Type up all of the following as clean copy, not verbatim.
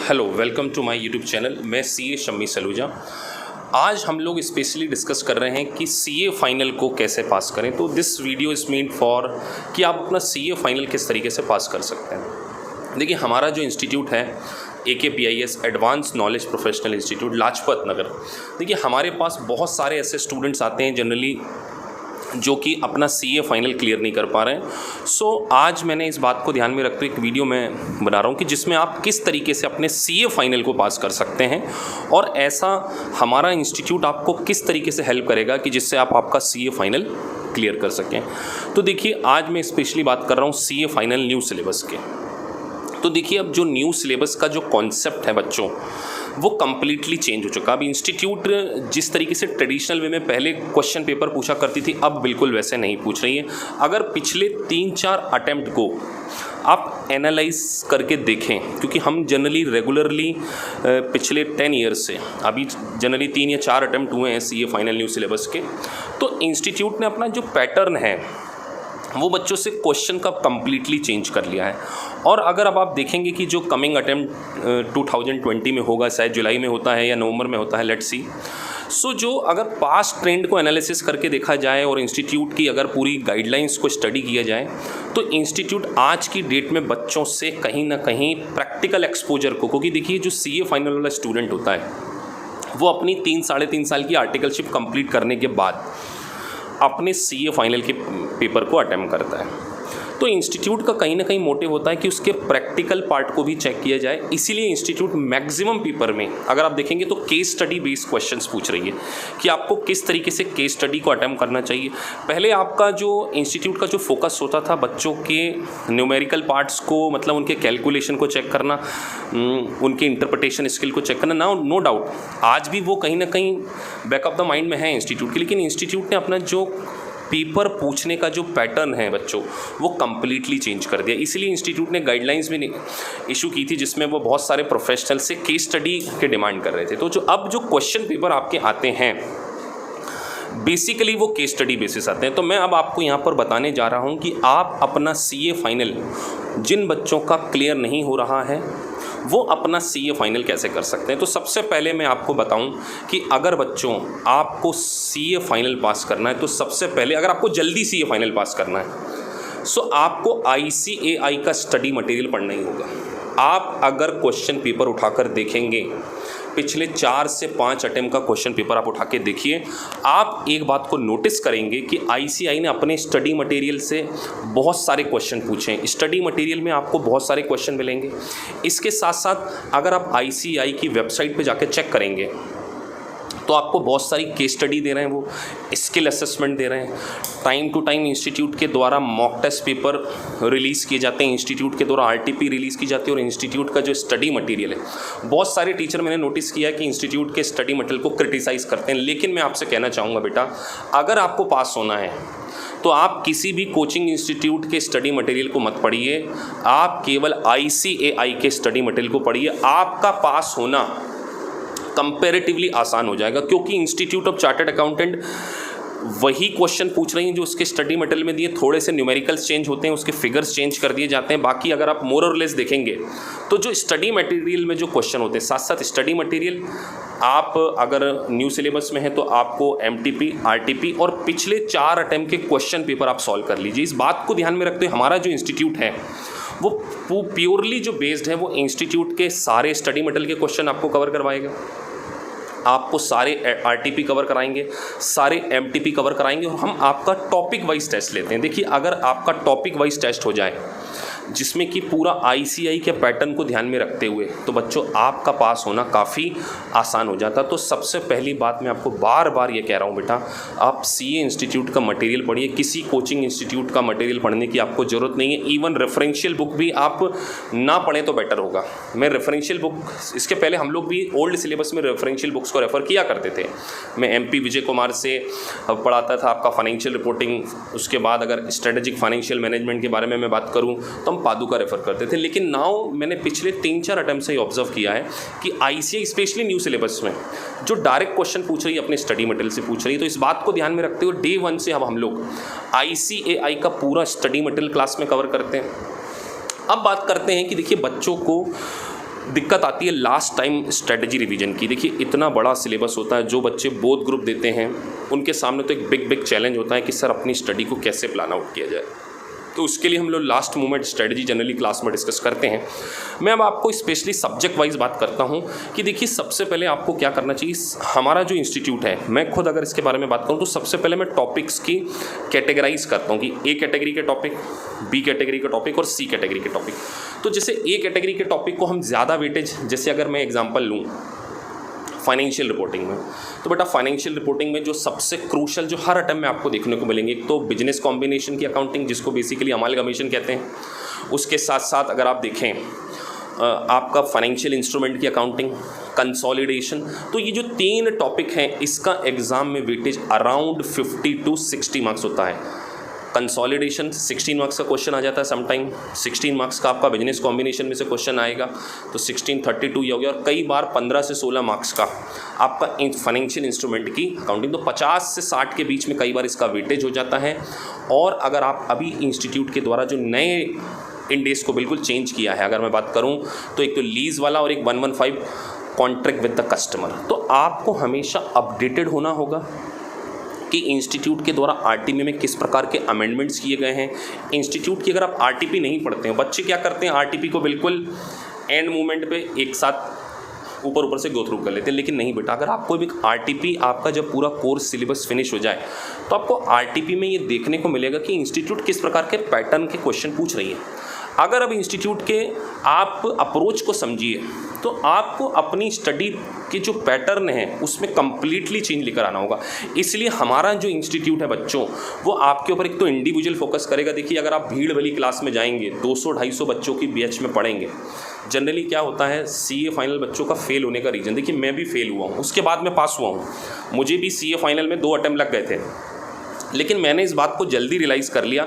Hello, welcome to my YouTube channel. मैं CA Shammi Saluja. आज हम लोग स्पेशली डिस्कस कर रहे हैं कि सीए फाइनल को कैसे पास करें। तो this video is mean for कि आप अपना सीए फाइनल किस तरीके से पास कर सकते हैं। देखिए, हमारा जो इंस्टीट्यूट है AKPIS advance knowledge professional institute Lajpat Nagar, देखिए हमारे पास बहुत सारे ऐसे स्टूडेंट्स आते हैं जनरली जो कि अपना सीए फाइनल क्लियर नहीं कर पा रहे हैं। सो आज मैंने इस बात को ध्यान में रखते हुए एक वीडियो मैं बना रहा हूँ कि जिसमें आप किस तरीके से अपने सीए फाइनल को पास कर सकते हैं और ऐसा हमारा इंस्टीट्यूट आपको किस तरीके से हेल्प करेगा कि जिससे आप आपका सीए फाइनल क्लियर कर सकें। तो देखिए, आज मैं स्पेशली बात कर रहा हूँ सीए फाइनल न्यू सिलेबस के। तो देखिए, अब जो न्यू सिलेबस का जो कॉन्सेप्ट है बच्चों, वो कम्प्लीटली चेंज हो चुका। अब इंस्टीट्यूट जिस तरीके से ट्रेडिशनल वे में पहले क्वेश्चन पेपर पूछा करती थी, अब बिल्कुल वैसे नहीं पूछ रही है। अगर पिछले 3-4 अटैम्प्ट को आप एनालाइज करके देखें, क्योंकि हम जनरली रेगुलरली पिछले 10 ईयर्स से अभी जनरली 3 या 4 अटैम्प्ट हुए हैं सीए फाइनल न्यू सिलेबस के, तो इंस्टीट्यूट ने अपना जो पैटर्न है वो बच्चों से क्वेश्चन का कम्प्लीटली चेंज कर लिया है। और अगर अब आप देखेंगे कि जो कमिंग अटेम्प्ट 2020 में होगा, शायद जुलाई में होता है या नवंबर में होता है, लेट्स सी। सो जो अगर पास्ट ट्रेंड को एनालिसिस करके देखा जाए और इंस्टीट्यूट की अगर पूरी गाइडलाइंस को स्टडी किया जाए, तो इंस्टीट्यूट आज की डेट में बच्चों से कहीं ना कहीं प्रैक्टिकल एक्सपोजर को, क्योंकि देखिए जो सीए फाइनल वाला स्टूडेंट होता है वो अपनी 3-3.5 साल की आर्टिकलशिप कंप्लीट करने के बाद अपने सीए फाइनल के पेपर को अटेम्प्ट करता है। तो इंस्टीट्यूट का कहीं ना कहीं मोटिव होता है कि उसके प्रैक्टिकल पार्ट को भी चेक किया जाए। इसीलिए इंस्टीट्यूट मैक्सिमम पेपर में अगर आप देखेंगे तो केस स्टडी बेस्ड क्वेश्चंस पूछ रही है कि आपको किस तरीके से केस स्टडी को अटेम्प्ट करना चाहिए। पहले आपका जो इंस्टीट्यूट का जो फोकस होता था बच्चों के न्यूमेरिकल पार्ट्स को, मतलब उनके कैलकुलेशन को चेक करना, उनके इंटरप्रिटेशन स्किल को चेक करना। नो डाउट आज भी वो कहीं ना कहीं बैक ऑफ द माइंड में है इंस्टीट्यूट के, लेकिन इंस्टीट्यूट ने अपना जो पेपर पूछने का जो पैटर्न है बच्चों, वो कम्प्लीटली चेंज कर दिया। इसीलिए इंस्टीट्यूट ने गाइडलाइंस भी इशू की थी जिसमें वो बहुत सारे प्रोफेशनल से केस स्टडी के डिमांड कर रहे थे। तो जो अब जो क्वेश्चन पेपर आपके आते हैं बेसिकली वो केस स्टडी बेसिस आते हैं। तो मैं अब आपको यहाँ पर बताने जा रहा हूँ कि आप अपना सीए फाइनल जिन बच्चों का क्लियर नहीं हो रहा है वो अपना सीए फाइनल कैसे कर सकते हैं। तो सबसे पहले मैं आपको बताऊं कि अगर बच्चों आपको सीए फाइनल पास करना है, तो सबसे पहले अगर आपको जल्दी सीए फाइनल पास करना है सो आपको ICAI का स्टडी मटेरियल पढ़ना ही होगा। आप अगर क्वेश्चन पेपर उठाकर देखेंगे, पिछले 4 से 5 अटेम्प्ट का क्वेश्चन पेपर आप उठा के देखिए, आप एक बात को नोटिस करेंगे कि ICAI ने अपने स्टडी मटेरियल से बहुत सारे क्वेश्चन पूछे हैं। स्टडी मटेरियल में आपको बहुत सारे क्वेश्चन मिलेंगे। इसके साथ साथ अगर आप ICAI की वेबसाइट पे जाके चेक करेंगे तो आपको बहुत सारी केस स्टडी दे रहे हैं, वो स्किल असेसमेंट दे रहे हैं। टाइम टू टाइम इंस्टीट्यूट के द्वारा मॉक टेस्ट पेपर रिलीज़ किए जाते हैं, इंस्टीट्यूट के द्वारा RTP रिलीज़ की जाती है। और इंस्टीट्यूट का जो स्टडी मटेरियल है, बहुत सारे टीचर मैंने नोटिस किया है कि इंस्टीट्यूट के स्टडी मटेरियल को क्रिटिसाइज़ करते हैं। लेकिन मैं आपसे कहना चाहूँगा बेटा, अगर आपको पास होना है तो आप किसी भी कोचिंग इंस्टीट्यूट के स्टडी मटेरियल को मत पढ़िए, आप केवल ICAI के स्टडी मटेरियल को पढ़िए। आपका पास होना कंपैरेटिवली आसान हो जाएगा, क्योंकि इंस्टीट्यूट ऑफ चार्टर्ड अकाउंटेंट वही क्वेश्चन पूछ रही हैं जो उसके स्टडी मटेरियल में दिए। थोड़े से न्यूमेरिकल्स चेंज होते हैं, उसके फिगर्स चेंज कर दिए जाते हैं। बाकी अगर आप मोर और लेस देखेंगे तो जो स्टडी मटेरियल में जो क्वेश्चन होते हैं, साथ साथ स्टडी मटेरियल आप अगर न्यू सिलेबस में है तो आपको MTP, RTP और पिछले 4 अटेम्प्ट के क्वेश्चन पेपर आप सॉल्व कर लीजिए। इस बात को ध्यान में रखते हुए हमारा जो इंस्टीट्यूट है वो प्योरली जो बेस्ड है वो इंस्टीट्यूट के सारे स्टडी मटेरियल के क्वेश्चन आपको कवर करवाएगा, आपको सारे RTP कवर कराएंगे, सारे MTP कवर कराएंगे। और हम आपका टॉपिक वाइज टेस्ट लेते हैं। देखिए, अगर आपका टॉपिक वाइज टेस्ट हो जाए जिसमें कि पूरा ICAI के पैटर्न को ध्यान में रखते हुए, तो बच्चों आपका पास होना काफ़ी आसान हो जाता। तो सबसे पहली बात मैं आपको बार बार ये कह रहा हूँ बेटा, आप सीए इंस्टीट्यूट का मटेरियल पढ़िए। किसी कोचिंग इंस्टीट्यूट का मटेरियल पढ़ने की आपको ज़रूरत नहीं है। इवन रेफरेंशियल बुक भी आप ना पढ़ें तो बेटर होगा। मैं रेफरेंशियल बुक, इसके पहले हम लोग भी ओल्ड सिलेबस में रेफरेंशियल बुक्स को रेफ़र किया करते थे। मैं MP विजय कुमार से पढ़ाता था आपका फाइनेंशियल रिपोर्टिंग। उसके बाद अगर स्ट्रेटेजिक फाइनेंशियल मैनेजमेंट के बारे में मैं बात करूँ तो हम पादुका रेफ़र करते थे। लेकिन नाउ मैंने पिछले 3-4 अटेम्प्ट से ही ऑब्जर्व किया है कि ICAI स्पेशली न्यू सिलेबस में जो डायरेक्ट क्वेश्चन पूछ रही है अपने स्टडी मटेरियल से पूछ रही है। तो इस बात को ध्यान में रखते हुए डे 1 से अब हम लोग ICAI का पूरा स्टडी मटेरियल क्लास में कवर करते हैं। अब बात करते हैं कि देखिए बच्चों को दिक्कत आती है लास्ट टाइम स्ट्रेटजी रिवीजन की। देखिए इतना बड़ा सिलेबस होता है, जो बच्चे बोथ ग्रुप देते हैं उनके सामने तो एक बिग चैलेंज होता है कि सर अपनी स्टडी को कैसे प्लान आउट किया जाए। तो उसके लिए हम लोग last moment strategy generally class में डिस्कस करते हैं। मैं अब आपको स्पेशली सब्जेक्ट वाइज बात करता हूं कि देखिए सबसे पहले आपको क्या करना चाहिए। हमारा जो इंस्टीट्यूट है, मैं खुद अगर इसके बारे में बात करूं तो सबसे पहले मैं टॉपिक्स की कैटेगराइज करता हूं कि ए कैटेगरी के टॉपिक, बी कैटेगरी के टॉपिक और सी कैटेगरी के टॉपिक। तो जैसे ए कैटेगरी के टॉपिक को हम ज़्यादा वेटेज, जैसे अगर मैं एग्जाम्पल लूँ फाइनेंशियल रिपोर्टिंग में, तो बेटा फाइनेंशियल रिपोर्टिंग में जो सबसे क्रूशल जो हर अटेम्प्ट में आपको देखने को मिलेंगे, एक तो बिजनेस कॉम्बिनेशन की अकाउंटिंग जिसको बेसिकली अमालगमेशन कहते हैं। उसके साथ साथ अगर आप देखें आपका फाइनेंशियल इंस्ट्रूमेंट की अकाउंटिंग, कंसोलिडेशन। तो ये जो 3 टॉपिक हैं इसका एग्ज़ाम में वेटेज अराउंड 50 to 60 मार्क्स होता है। कंसोलिडेशन 16 मार्क्स का क्वेश्चन आ जाता है समटाइम, 16 मार्क्स का आपका बिजनेस कॉम्बिनेशन में से क्वेश्चन आएगा, तो 16 32 ये हो गया। और कई बार 15 से 16 मार्क्स का आपका फाइनेंशियल इंस्ट्रूमेंट की अकाउंटिंग। तो 50 से 60 के बीच में कई बार इसका वेटेज हो जाता है। और अगर आप अभी इंस्टीट्यूट के द्वारा जो नए इंडेस को बिल्कुल चेंज किया है, अगर मैं बात करूँ तो एक तो लीज वाला और एक 115 कॉन्ट्रैक्ट विद द कस्टमर, तो आपको हमेशा अपडेटेड होना होगा कि इंस्टीट्यूट के द्वारा आरटीपी में किस प्रकार के अमेंडमेंट्स किए गए हैं। इंस्टीट्यूट की अगर आप आरटीपी नहीं पढ़ते हैं, बच्चे क्या करते हैं आरटीपी को बिल्कुल एंड मोमेंट पे एक साथ ऊपर से गो थ्रू कर लेते हैं, लेकिन नहीं बेटा, अगर आपको भी आरटीपी आपका जब पूरा कोर्स सिलेबस फिनिश हो जाए तो आपको आरटीपी में ये देखने को मिलेगा कि इंस्टीट्यूट किस प्रकार के पैटर्न के क्वेश्चन पूछ रही है। अगर अब इंस्टीट्यूट के आप अप्रोच को समझिए तो आपको अपनी स्टडी के जो पैटर्न है उसमें कम्प्लीटली चेंज लेकर आना होगा। इसलिए हमारा जो इंस्टीट्यूट है बच्चों, वो आपके ऊपर एक तो इंडिविजुअल फोकस करेगा। देखिए अगर आप भीड़ वाली क्लास में जाएंगे, 200-250 बच्चों की बैच में पढ़ेंगे, जनरली क्या होता है सीए फाइनल बच्चों का फेल होने का रीज़न, देखिए मैं भी फेल हुआ हूँ, उसके बाद मैं पास हुआ हूँ। मुझे भी सीए फाइनल में 2 अटेम्प्ट लग गए थे, लेकिन मैंने इस बात को जल्दी रियलाइज़ कर लिया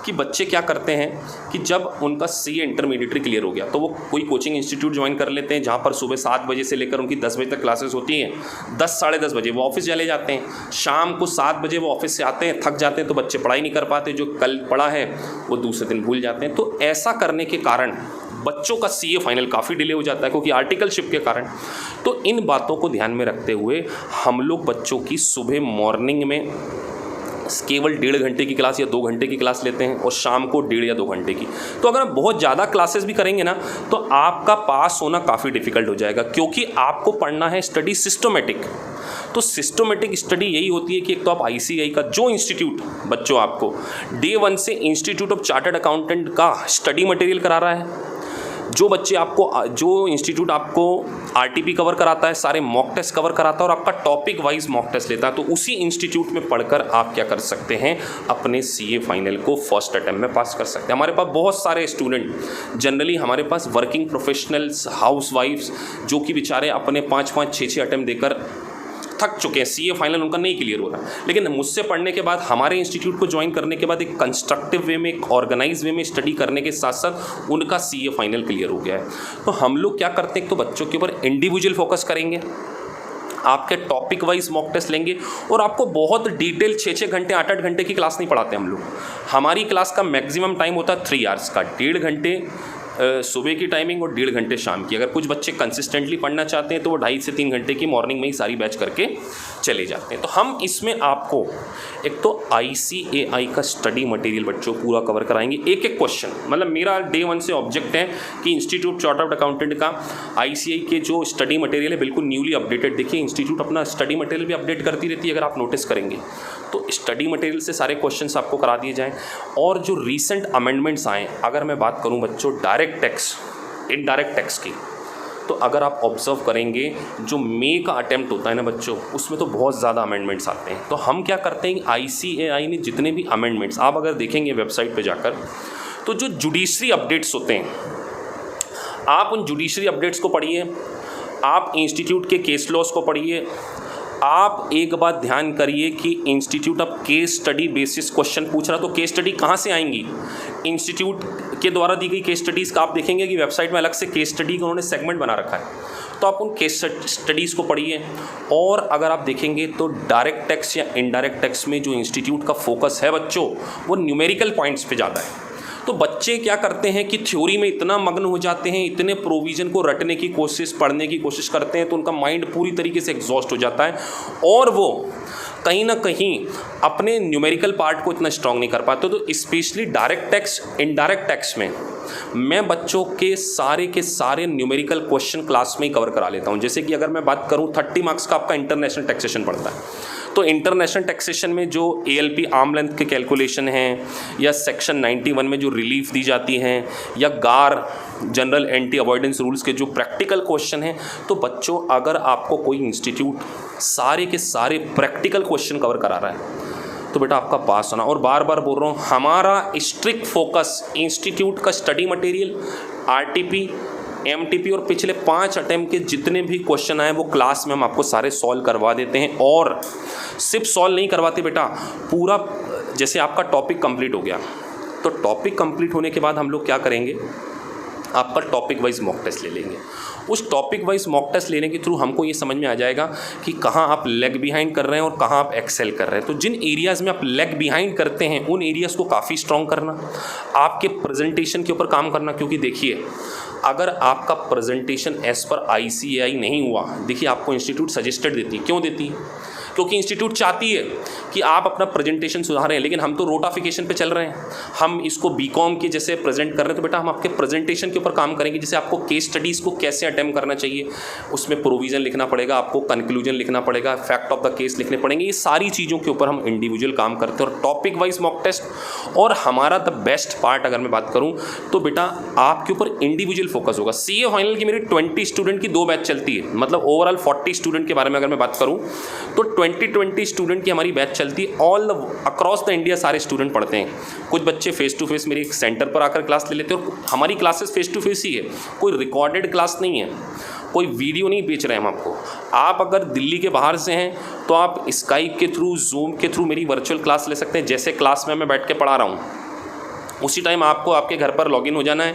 कि बच्चे क्या करते हैं कि जब उनका सीए इंटरमीडिएटरी क्लियर हो गया तो वो कोई कोचिंग इंस्टीट्यूट ज्वाइन कर लेते हैं, जहाँ पर सुबह 7 बजे से लेकर उनकी 10 बजे तक क्लासेस होती हैं। 10 साढ़े 10 बजे वो ऑफिस चले जाते हैं, शाम को 7 बजे वो ऑफिस से आते हैं, थक जाते हैं, तो बच्चे पढ़ाई नहीं कर पाते, जो कल पढ़ा है वो दूसरे दिन भूल जाते हैं। तो ऐसा करने के कारण बच्चों का सीए फाइनल काफ़ी डिले हो जाता है, क्योंकि आर्टिकलशिप के कारण। तो इन बातों को ध्यान में रखते हुए हम लोग बच्चों की सुबह मॉर्निंग में केवल 1.5 घंटे की क्लास या 2 घंटे की क्लास लेते हैं, और शाम को 1.5 या 2 घंटे की। तो अगर आप बहुत ज़्यादा क्लासेस भी करेंगे ना तो आपका पास होना काफ़ी डिफिकल्ट हो जाएगा, क्योंकि आपको पढ़ना है स्टडी सिस्टमेटिक। तो सिस्टमेटिक स्टडी यही होती है कि एक तो आप आईसीएआई का जो इंस्टीट्यूट बच्चों आपको डे 1 से इंस्टीट्यूट ऑफ चार्टर्ड अकाउंटेंट का स्टडी मटेरियल करा रहा है, जो बच्चे आपको, जो इंस्टीट्यूट आपको आरटीपी कवर कराता है, सारे मॉक टेस्ट कवर कराता है और आपका टॉपिक वाइज मॉक टेस्ट लेता है, तो उसी इंस्टीट्यूट में पढ़कर आप क्या कर सकते हैं, अपने सीए फाइनल को फर्स्ट अटेम्प्ट में पास कर सकते हैं। हमारे पास बहुत सारे स्टूडेंट, जनरली हमारे पास वर्किंग प्रोफेशनल्स, हाउस वाइफ्स, जो कि बेचारे अपने 5-5, 6-6 अटेम्प्ट देकर थक चुके हैं, सीए फाइनल उनका नहीं क्लियर हो रहा, लेकिन मुझसे पढ़ने के बाद, हमारे इंस्टीट्यूट को ज्वाइन करने के बाद एक कंस्ट्रक्टिव वे में, एक ऑर्गेनाइज वे में स्टडी करने के साथ साथ उनका सीए फाइनल क्लियर हो गया है। तो हम लोग क्या करते हैं, तो बच्चों के ऊपर इंडिविजुअल फोकस करेंगे, आपके टॉपिक वाइज मॉक टेस्ट लेंगे, और आपको बहुत डिटेल 6-6 घंटे 8-8 घंटे की क्लास नहीं पढ़ाते हम लोग। हमारी क्लास का मैक्सिमम टाइम होता है 3 आवर्स का, 1.5 घंटे सुबह की टाइमिंग और 1.5 घंटे शाम की। अगर कुछ बच्चे कंसिस्टेंटली पढ़ना चाहते हैं तो वो 2.5 से 3 घंटे की मॉर्निंग में ही सारी बैच करके चले जाते हैं। तो हम इसमें आपको एक तो आईसीएआई का स्टडी मटेरियल बच्चों पूरा कवर कराएंगे, एक एक क्वेश्चन, मतलब मेरा डे 1 से ऑब्जेक्ट है कि इंस्टीट्यूट चार्टर्ड अकाउंटेंट का आईसीएआई के जो स्टडी मटेरियल है बिल्कुल न्यूली अपडेटेड। देखिए इंस्टीट्यूट अपना स्टडी मटेरियल भी अपडेट करती रहती है, अगर आप नोटिस करेंगे तो स्टडी मटेरियल से सारे क्वेश्चंस आपको करा दिए जाएँ। और जो रीसेंट अमेंडमेंट्स आए, अगर मैं बात करूँ बच्चों डायरेक्ट टैक्स, इनडायरेक्ट टैक्स की, तो अगर आप ऑब्जर्व करेंगे जो मे का अटेम्प्ट होता है ना बच्चों, उसमें तो बहुत ज़्यादा अमेंडमेंट्स आते हैं। तो हम क्या करते हैं, आईसीएआई ने जितने भी अमेंडमेंट्स, आप अगर देखेंगे वेबसाइट पे जाकर, तो जो जुडिशरी अपडेट्स होते हैं, आप उन जुडिशरी अपडेट्स को पढ़िए, आप इंस्टीट्यूट के केस लॉस को पढ़िए। आप एक बात ध्यान करिए कि इंस्टीट्यूट अब केस स्टडी बेसिस क्वेश्चन पूछ रहा, तो केस स्टडी कहाँ से आएंगी, इंस्टीट्यूट के द्वारा दी गई केस स्टडीज़ का आप देखेंगे कि वेबसाइट में अलग से केस स्टडी का उन्होंने सेगमेंट बना रखा है, तो आप उन केस स्टडीज़ को पढ़िए। और अगर आप देखेंगे तो डायरेक्ट टैक्स या इनडायरेक्ट टैक्स में जो इंस्टीट्यूट का फोकस है बच्चों, वो न्यूमेरिकल पॉइंट्स पे ज़्यादा है। तो बच्चे क्या करते हैं कि थ्योरी में इतना मग्न हो जाते हैं, इतने प्रोविज़न को रटने की कोशिश, पढ़ने की कोशिश करते हैं, तो उनका माइंड पूरी तरीके से एग्जॉस्ट हो जाता है और वो कहीं ना कहीं अपने न्यूमेरिकल पार्ट को इतना स्ट्रांग नहीं कर पाते। तो specially direct text, indirect text में मैं बच्चों के सारे न्यूमेरिकल क्वेश्चन क्लास में ही कवर करा लेता हूँ। जैसे कि अगर मैं बात करूँ 30 मार्क्स का आपका इंटरनेशनल टैक्सेशन पड़ता है, तो इंटरनेशनल टैक्सेशन में जो ALP आर्म लेंथ के कैलकुलेशन हैं, या सेक्शन 91 में जो रिलीफ दी जाती हैं, या गार जनरल एंटी अवॉइडेंस रूल्स के जो प्रैक्टिकल क्वेश्चन हैं, तो बच्चों अगर आपको कोई इंस्टीट्यूट सारे के सारे प्रैक्टिकल क्वेश्चन कवर करा रहा है तो बेटा आपका पास होना। और बार बार बोल रहा हूँ, हमारा स्ट्रिक्ट फोकस इंस्टीट्यूट का स्टडी मटेरियल, RTP, MTP और पिछले 5 अटेम्प्ट के जितने भी क्वेश्चन आए वो क्लास में हम आपको सारे सॉल्व करवा देते हैं। और सिर्फ सॉल्व नहीं करवाते बेटा, पूरा जैसे आपका टॉपिक कंप्लीट हो गया, तो टॉपिक कंप्लीट होने के बाद हम लोग क्या करेंगे, आपका टॉपिक वाइज मॉक टेस्ट ले लेंगे। उस टॉपिक वाइज मॉक टेस्ट लेने के थ्रू हमको ये समझ में आ जाएगा कि कहाँ आप लेग बिहाइंड कर रहे हैं और कहाँ आप एक्सेल कर रहे हैं। तो जिन एरियाज़ में आप लेग बिहाइंड करते हैं उन एरियाज़ को काफ़ी स्ट्रॉन्ग करना, आपके प्रेजेंटेशन के ऊपर काम करना। क्योंकि देखिए, अगर आपका प्रेजेंटेशन एज़ पर ICAI नहीं हुआ, देखिए आपको इंस्टीट्यूट सजेस्टेड देती है। क्यों देती है? क्योंकि इंस्टीट्यूट चाहती है कि आप अपना प्रेजेंटेशन सुधारें। लेकिन हम तो रोटाफिकेशन पे चल रहे हैं, हम इसको BCom के जैसे प्रेजेंट कर रहे हैं, तो बेटा हम आपके प्रेजेंटेशन के ऊपर काम करेंगे। जैसे आपको केस स्टडीज़ को कैसे अटेम्प्ट करना चाहिए, उसमें प्रोविज़न लिखना पड़ेगा, आपको कंक्लूजन लिखना पड़ेगा, फैक्ट ऑफ द केस लिखने पड़ेंगे। ये सारी चीज़ों के ऊपर हम इंडिविजुअल काम करते हैं और टॉपिक वाइज मॉक टेस्ट। और हमारा द बेस्ट पार्ट अगर मैं बात करूँ तो बेटा आपके ऊपर इंडिविजुअल फोकस होगा। CA फाइनल की मेरी 20 स्टूडेंट की 2 बैच चलती है, मतलब ओवरऑल 40 स्टूडेंट के बारे में अगर मैं बात करूँ तो 20 स्टूडेंट की हमारी बैच चलती है। ऑल अक्रॉस द इंडिया सारे स्टूडेंट पढ़ते हैं। कुछ बच्चे फेस टू फेस मेरे एक सेंटर पर आकर क्लास ले लेते हैं और हमारी क्लासेस फेस टू फेस ही है, कोई रिकॉर्डेड क्लास नहीं है, कोई वीडियो नहीं बेच रहे हैं हम आपको। आप अगर दिल्ली के बाहर से हैं तो आप स्काइप के थ्रू, जूम के थ्रू मेरी वर्चुअल क्लास ले सकते हैं। जैसे क्लास में मैं बैठ के पढ़ा रहा हूँ उसी टाइम आपको आपके घर पर लॉगिन हो जाना है,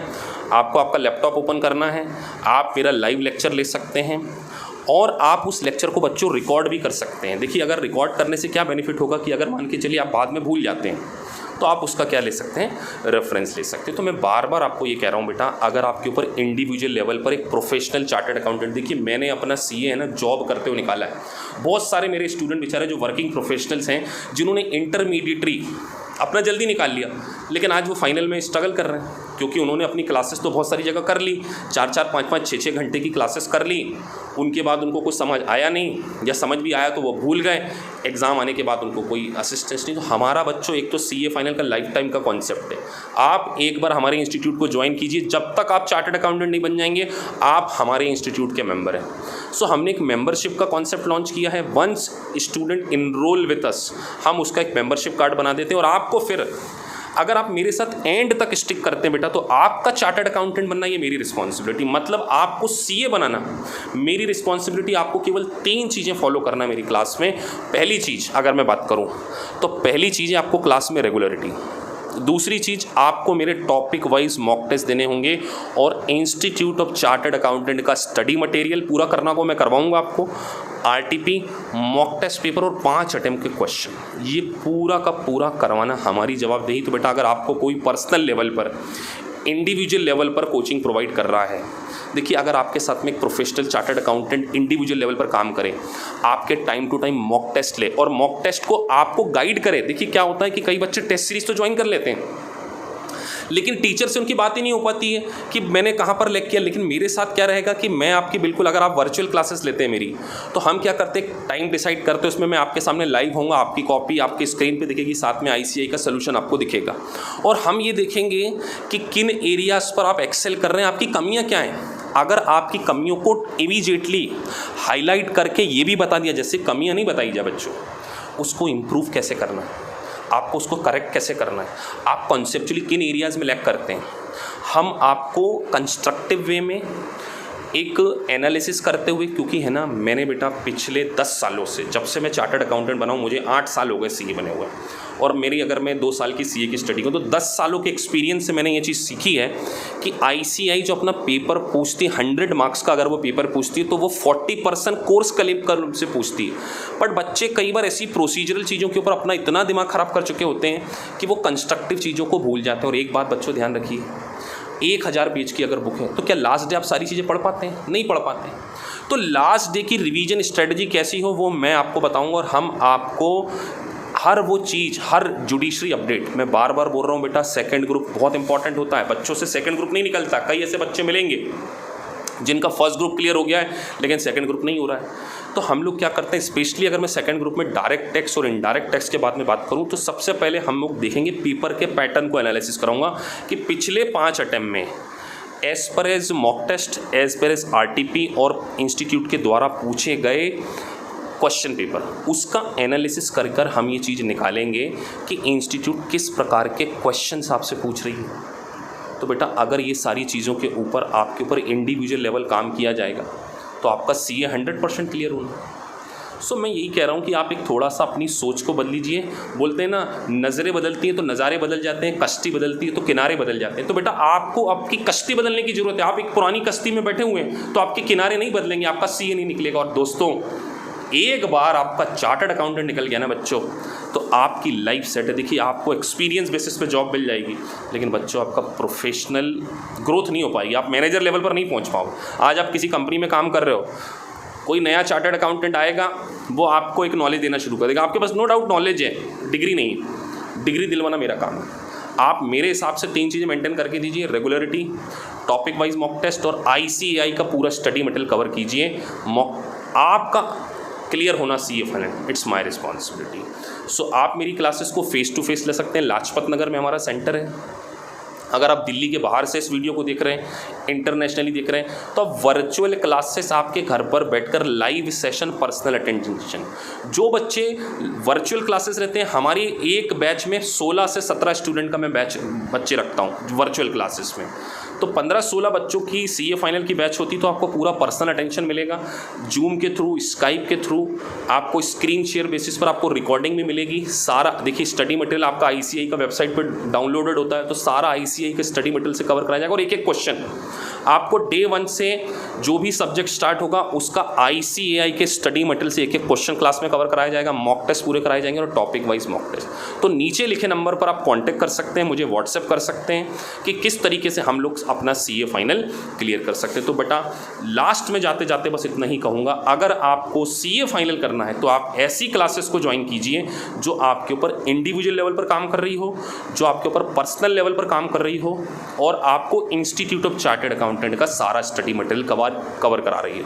आपको आपका लैपटॉप ओपन करना है, आप मेरा लाइव लेक्चर ले सकते हैं और आप उस लेक्चर को बच्चों रिकॉर्ड भी कर सकते हैं। देखिए, अगर रिकॉर्ड करने से क्या बेनिफिट होगा कि अगर मान के चलिए आप बाद में भूल जाते हैं तो आप उसका क्या ले सकते हैं, रेफरेंस ले सकते हैं। तो मैं बार बार आपको ये कह रहा हूँ बेटा, अगर आपके ऊपर इंडिविजुअल लेवल पर एक प्रोफेशनल चार्टर्ड अकाउंटेंट, देखिए मैंने अपना CA है ना जॉब करते हुए निकाला है। बहुत सारे मेरे स्टूडेंट बेचारे जो वर्किंग प्रोफेशनल्स हैं, जिन्होंने इंटरमीडिएटरी अपना जल्दी निकाल लिया, लेकिन आज वो फाइनल में स्ट्रगल कर रहे हैं क्योंकि उन्होंने अपनी क्लासेस तो बहुत सारी जगह कर ली, 4-4, 5-5, 6-6 घंटे की क्लासेस कर ली। उनके बाद उनको कुछ समझ आया नहीं, या समझ भी आया तो वो भूल गए, एग्ज़ाम आने के बाद उनको कोई असिस्टेंस नहीं। तो हमारा बच्चों एक तो CA फाइनल का लाइफ टाइम का कॉन्सेप्ट है। आप एक बार हमारे इंस्टीट्यूट को ज्वाइन कीजिए, जब तक आप चार्टर्ड अकाउंटेंट नहीं बन जाएंगे आप हमारे इंस्टीट्यूट के मेंबर हैं। सो हमने एक मेंबरशिप का कॉन्सेप्ट लॉन्च किया है। Once student enrol with us, हम उसका एक मेंबरशिप कार्ड बना देते हैं और आपको फिर अगर आप मेरे साथ एंड तक स्टिक करते हैं बेटा, तो आपका चार्टर्ड अकाउंटेंट बनना ये मेरी रिस्पॉन्सिबिलिटी, मतलब आपको CA बनाना मेरी रिस्पॉन्सिबिलिटी। आपको केवल 3 चीज़ें फॉलो करना है मेरी क्लास में। पहली चीज़ अगर मैं बात करूं तो पहली चीज़ है आपको क्लास में रेगुलरिटी। दूसरी चीज़, आपको मेरे टॉपिक वाइज मॉक टेस्ट देने होंगे और इंस्टीट्यूट ऑफ चार्टर्ड अकाउंटेंट का स्टडी मटेरियल पूरा करना को मैं करवाऊंगा आपको। RTP, मॉक टेस्ट पेपर और 5 अटेम्प्ट के क्वेश्चन, ये पूरा का पूरा करवाना हमारी जवाबदेही। तो बेटा अगर आपको कोई पर्सनल लेवल पर, इंडिविजुअल लेवल पर कोचिंग प्रोवाइड कर रहा है, देखिए अगर आपके साथ में एक professional chartered accountant individual level पर काम करे, आपके time to time mock test ले और मॉक टेस्ट को आपको गाइड करे। देखिए क्या होता है कि कई बच्चे टेस्ट सीरीज तो ज्वाइन कर लेते हैं लेकिन टीचर से उनकी बात ही नहीं हो पाती है कि मैंने कहाँ पर लेक्चर किया। लेकिन मेरे साथ क्या रहेगा कि मैं आपकी बिल्कुल, अगर आप वर्चुअल क्लासेस लेते हैं मेरी, तो हम क्या करते हैं, टाइम डिसाइड करते हैं, उसमें मैं आपके सामने लाइव होऊंगा, आपकी कॉपी आपकी स्क्रीन पे दिखेगी, साथ में ICAI का सोल्यूशन आपको दिखेगा और हम ये देखेंगे कि किन एरियाज़ पर आप एक्सेल कर रहे हैं, आपकी कमियाँ क्या हैं। अगर आपकी कमियों को इमीडिएटली हाईलाइट करके ये भी बता दिया, जैसे कमियाँ नहीं बताई जाए बच्चों, उसको इम्प्रूव कैसे करना है, आपको उसको करेक्ट कैसे करना है, आप कॉन्सेप्चुअली किन एरियाज़ में लैग करते हैं, हम आपको कंस्ट्रक्टिव वे में एक एनालिसिस करते हुए, क्योंकि है ना मैंने बेटा पिछले 10 सालों से, जब से मैं चार्टर्ड अकाउंटेंट बना हूँ, मुझे 8 साल हो गए CA बने हुए, और मेरी अगर मैं 2 साल की सीए की स्टडी करूँ तो 10 सालों के एक्सपीरियंस से मैंने ये चीज़ सीखी है कि आईसीएआई जो अपना पेपर पूछती है 100 मार्क्स का अगर वो पेपर पूछती है तो वो 40% कोर्स करिकुलम से पूछती है। बट बच्चे कई बार ऐसी प्रोसीजरल चीज़ों के ऊपर अपना इतना दिमाग ख़राब कर चुके होते हैं कि वो कंस्ट्रक्टिव चीज़ों को भूल जाते हैं। और एक बात बच्चों ध्यान रखिए, 1000 पेज की अगर बुक है तो क्या लास्ट डे आप सारी चीज़ें पढ़ पाते हैं? नहीं पढ़ पाते। तो लास्ट डे की रिवीजन स्ट्रेटजी कैसी हो वो मैं आपको बताऊंगा। और हम आपको हर वो चीज़, हर जुडिशरी अपडेट, मैं बार बार बोल रहा हूँ बेटा, सेकंड ग्रुप बहुत इंपॉर्टेंट होता है। बच्चों से सेकंड ग्रुप नहीं निकलता। कई ऐसे बच्चे मिलेंगे जिनका फर्स्ट ग्रुप क्लियर हो गया है लेकिन सेकंड ग्रुप नहीं हो रहा है। तो हम लोग क्या करते हैं, स्पेशली अगर मैं सेकंड ग्रुप में डायरेक्ट टेक्स्ट और इनडायरेक्ट टेक्स्ट के बाद में बात करूं तो सबसे पहले हम लोग देखेंगे पेपर के पैटर्न को एनालिसिस कराऊंगा कि पिछले 5 अटेम्प्ट में as per as mock test, as per as RTP और इंस्टीट्यूट के द्वारा पूछे गए क्वेश्चन पेपर, उसका एनालिसिस कर कर हम ये चीज़ निकालेंगे कि इंस्टीट्यूट किस प्रकार के क्वेश्चंस आपसे पूछ रही है। तो बेटा अगर ये सारी चीज़ों के ऊपर आपके ऊपर इंडिविजुअल लेवल काम किया जाएगा तो आपका सीए 100% क्लियर होना। सो मैं यही कह रहा हूँ कि आप एक थोड़ा सा अपनी सोच को बदल लीजिए। बोलते हैं ना, नज़रें बदलती हैं तो नज़ारे बदल जाते हैं, कश्ती बदलती है तो किनारे बदल जाते हैं। तो बेटा आपको आपकी कश्ती बदलने की ज़रूरत है। आप एक पुरानी कश्ती में बैठे हुए हैं तो आपके किनारे नहीं बदलेंगे, आपका सीए नहीं निकलेगा। और दोस्तों, एक बार आपका चार्टर्ड अकाउंटेंट निकल गया ना बच्चों, तो आपकी लाइफ सेट है। देखिए, आपको एक्सपीरियंस बेसिस पे जॉब मिल जाएगी, लेकिन बच्चों आपका प्रोफेशनल ग्रोथ नहीं हो पाएगी, आप मैनेजर लेवल पर नहीं पहुंच पाओगे। आज आप किसी कंपनी में काम कर रहे हो, कोई नया चार्टर्ड अकाउंटेंट आएगा, वो आपको एक नॉलेज देना शुरू कर देगा। आपके पास नो डाउट नॉलेज है, डिग्री नहीं है, डिग्री दिलवाना मेरा काम है। आप मेरे हिसाब से 3 चीज़ें मेंटेन करके दीजिए, regularity, topic wise mock test और आईसीएआई का पूरा स्टडी मटेरियल कवर कीजिए। आपका क्लियर होना CA final, it's my responsibility. So आप मेरी क्लासेस को फेस टू फेस ले सकते हैं। लाजपत नगर में हमारा सेंटर है। अगर आप दिल्ली के बाहर से इस वीडियो को देख रहे हैं, इंटरनेशनली देख रहे हैं, तो आप वर्चुअल क्लासेस आपके घर पर बैठकर लाइव सेशन, पर्सनल अटेंशन। जो बच्चे वर्चुअल क्लासेस रहते हैं, हमारी एक बैच में 16 से 17 स्टूडेंट का मैं बच्चे रखता हूँ वर्चुअल क्लासेस में। तो 15-16 बच्चों की सीए फाइनल की बैच होती, तो आपको पूरा पर्सनल अटेंशन मिलेगा। जूम के थ्रू, स्काइप के थ्रू, आपको स्क्रीन शेयर बेसिस पर आपको रिकॉर्डिंग भी मिलेगी। सारा देखिए, स्टडी मटेरियल आपका आईसीएआई का वेबसाइट पर डाउनलोडेड होता है, तो सारा आईसीएआई के स्टडी मटेरियल से कवर कराया जाएगा। और एक एक क्वेश्चन आपको डे 1 से जो भी सब्जेक्ट स्टार्ट होगा उसका आईसीएआई के स्टडी मटेरियल से एक एक क्वेश्चन क्लास में कवर कराया जाएगा। मॉक टेस्ट पूरे कराए जाएंगे और टॉपिक वाइज मॉक टेस्ट। तो नीचे लिखे नंबर पर आप कांटेक्ट कर सकते हैं, मुझे व्हाट्सएप कर सकते हैं कि किस तरीके से हम लोग अपना सीए फाइनल क्लियर कर सकते हैं। तो बेटा लास्ट में जाते जाते बस इतना ही कहूँगा, अगर आपको सीए फाइनल करना है तो आप ऐसी क्लासेस को ज्वाइन कीजिए जो आपके ऊपर इंडिविजुअल लेवल पर काम कर रही हो, जो आपके ऊपर पर्सनल लेवल पर काम कर रही हो, और आपको इंस्टीट्यूट ऑफ चार्टर्ड अकाउंटेंट का सारा स्टडी मटेरियल कवर करा रही है।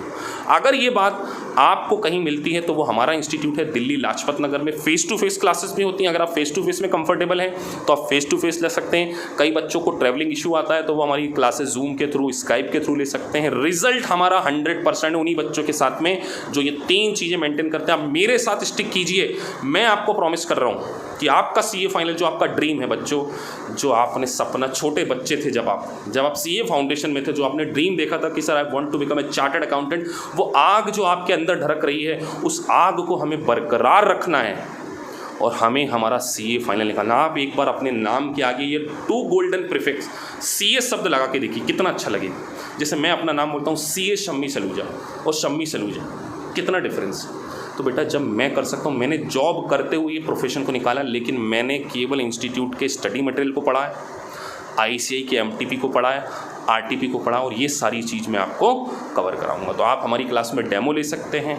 अगर ये बात आपको कहीं मिलती है तो वो हमारा इंस्टीट्यूट है दिल्ली लाजपत नगर में। फेस टू फेस क्लासेस भी होती हैं। अगर आप फेस टू फेस में कंफर्टेबल हैं तो आप फेस टू फेस ले सकते हैं। कई बच्चों को ट्रैवलिंग इशू आता है तो वो हमारी क्लासेस जूम के थ्रू, स्काइप के थ्रू ले सकते हैं। रिजल्ट हमारा 100% उन्हीं बच्चों के साथ में जो ये 3 चीज़ें मेंटेन करते हैं। आप मेरे साथ स्टिक कीजिए, मैं आपको प्रॉमिस कर रहा हूँ कि आपका सीए फाइनल जो आपका ड्रीम है बच्चों, जो आपने सपना, छोटे बच्चे थे जब आप सीए फाउंडेशन में थे, जो आपने ड्रीम देखा था कि sir I want to become a chartered accountant, वो आग जो आपके अंदर ढरक रही है, उस आग को हमें बरकरार रखना है और हमें हमारा सीए फाइनल निकालना। आप एक बार अपने नाम के आगे ये 2 गोल्डन प्रीफिक्स सीए शब्द लगा के देखिए, कितना अच्छा लगेगा। जैसे मैं अपना नाम बोलता हूँ सीए शम्मी सलूजा और शम्मी सलूजा, कितना डिफरेंस। तो बेटा जब मैं कर सकता हूँ, मैंने जॉब करते हुए ये प्रोफेशन को निकाला, लेकिन मैंने केवल इंस्टीट्यूट के स्टडी मटेरियल को पढ़ा है, आईसीएआई के एमटीपी को पढ़ा है, आरटीपी को पढ़ा, और ये सारी चीज़ मैं आपको कवर कराऊंगा। तो आप हमारी क्लास में डेमो ले सकते हैं,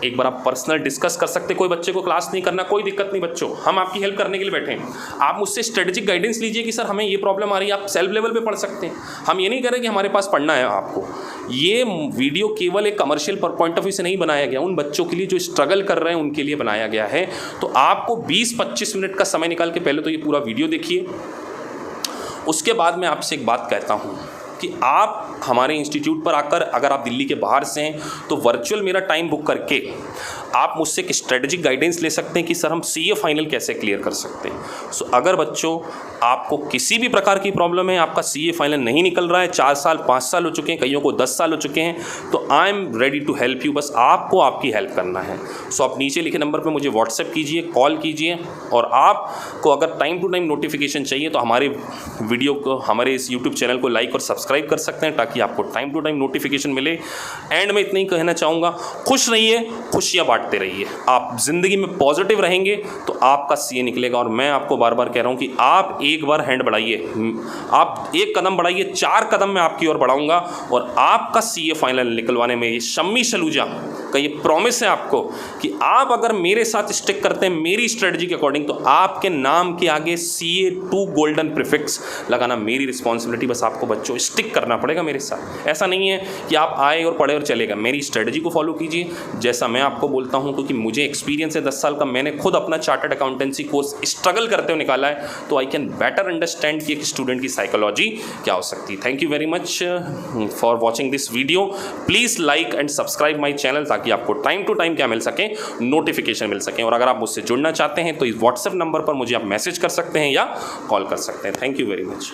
एक बार आप पर्सनल डिस्कस कर सकते हैं। कोई बच्चे को क्लास नहीं करना, कोई दिक्कत नहीं बच्चों, हम आपकी हेल्प करने के लिए बैठे हैं। आप मुझसे स्ट्रेटेजिक गाइडेंस लीजिए कि सर हमें ये प्रॉब्लम आ रही है, आप सेल्फ लेवल पे पढ़ सकते हैं। हम ये नहीं कह रहे कि हमारे पास पढ़ना है आपको। ये वीडियो केवल एक कमर्शियल पॉइंट ऑफ व्यू से नहीं बनाया गया, उन बच्चों के लिए जो स्ट्रगल कर रहे हैं उनके लिए बनाया गया है। तो आपको 20-25 मिनट का समय निकाल के पहले तो ये पूरा वीडियो देखिए। उसके बाद मैं आपसे एक बात कहता हूँ कि आप हमारे इंस्टीट्यूट पर आकर, अगर आप दिल्ली के बाहर से हैं तो वर्चुअल मेरा टाइम बुक करके आप मुझसे एक स्ट्रेटजिक गाइडेंस ले सकते हैं कि सर हम CA फाइनल कैसे क्लियर कर सकते हैं। सो अगर बच्चों आपको किसी भी प्रकार की प्रॉब्लम है, आपका CA फाइनल नहीं निकल रहा है, 4 साल 5 साल हो चुके हैं, कईयों को 10 साल हो चुके हैं, तो I am ready to help you. बस आपको आपकी हेल्प करना है। सो आप नीचे लिखे नंबर पर मुझे व्हाट्सएप कीजिए, कॉल कीजिए, और आपको अगर टाइम टू टाइम नोटिफिकेशन चाहिए तो हमारे वीडियो को, हमारे इस यूट्यूब चैनल को लाइक और सब्सक्राइब कर सकते हैं ताकि आपको टाइम टू टाइम नोटिफिकेशन मिले। एंड में इतना ही कहना चाहूँगा, खुश रहिए, खुशियाँ बांटते रहिए। आप ज़िंदगी में पॉजिटिव रहेंगे तो आपका CA निकलेगा। और मैं आपको बार बार कह रहा हूँ कि आप एक बार हैंड बढ़ाइए, आप एक कदम बढ़ाइए, 4 कदम मैं आपकी ओर बढ़ाऊँगा और आपका CA फाइनल निकलवाने में ये शम्मी सलूजा का ये प्रॉमिस है आपको कि आप अगर मेरे साथ स्टिक करते हैं मेरी स्ट्रेटजी के अकॉर्डिंग, तो आपके नाम के आगे CA2 गोल्डन प्रीफिक्स लगाना मेरी रिस्पॉन्सिबिलिटी। बस आपको बच्चों स्टिक करना पड़ेगा मेरे साथ। ऐसा नहीं है कि आप आए और पढ़े और चलेगा। मेरी स्ट्रेटजी को फॉलो कीजिए जैसा मैं आपको बोलता हूँ, क्योंकि मुझे एक्सपीरियंस है 10 साल का। मैंने खुद अपना चार्टर्ड अकाउंटेंसी कोर्स स्ट्रगल करते हुए निकाला है, तो आई कैन बेटर अंडरस्टैंड कि एक स्टूडेंट की साइकोलॉजी क्या हो सकती है। Thank you very much for watching this video. Please like and subscribe my channel ताकि आपको टाइम टू टाइम क्या मिल सके, नोटिफिकेशन मिल सके। और अगर आप मुझसे जुड़ना चाहते हैं तो इस व्हाट्सएप नंबर पर मुझे आप मैसेज कर सकते हैं या कॉल कर सकते हैं। Thank you very much.